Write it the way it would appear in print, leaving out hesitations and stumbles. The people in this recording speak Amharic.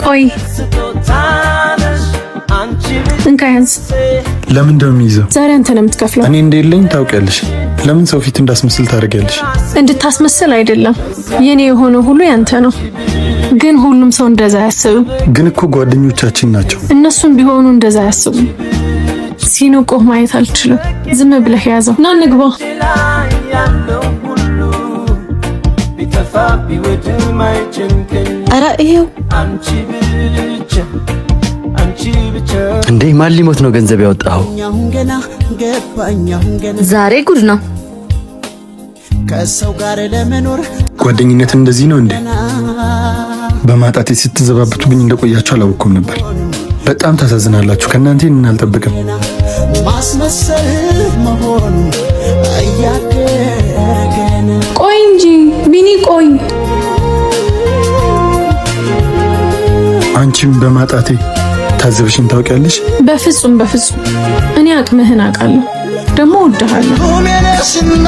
ቆይ እንካያንስ ለምን እንደሚይዘው ዛሬ አንተ ነው የምትከፍለው። እኔ እንደሌለኝ ታውቂያለሽ። ለምን ሰው ፊት እንዳስመስል ታደርጊያለሽ? እንድታስመስል አይደለም፣ የኔ የሆነ ሁሉ ያንተ ነው። ግን ሁሉም ሰው እንደዛ ያስቡ። ግን እኮ ጓደኞቻችን ናቸው። እነሱም ቢሆኑ እንደዛ ያስቡ። ሲንቆህ ማየት አልችልም። ዝም ብለህ ያዘው። ና እንግባ። ኧረ ይሄው እንዴ ማን ሊሞት ነው ገንዘብ ያወጣው? ዛሬ ጉድ ነው። ከሰው ጋር ለመኖር ጓደኝነት እንደዚህ ነው እንዴ? በማጣቴ ስትዘባብቱብኝ እንደቆያችሁ አላወኩም ነበር። በጣም ታሳዝናላችሁ። ከእናንተ እናልጠብቅም። ማስመሰል መሆን አያደገን። ቆይ እንጂ ቢኒ ቆይ። አንቺም በማጣቴ ታዘብሽኝ ታውቂያለሽ? በፍጹም እኔ አቅምህን አውቃለሁ፣ ደግሞ እወድሃለሁ። ሆሜነሽና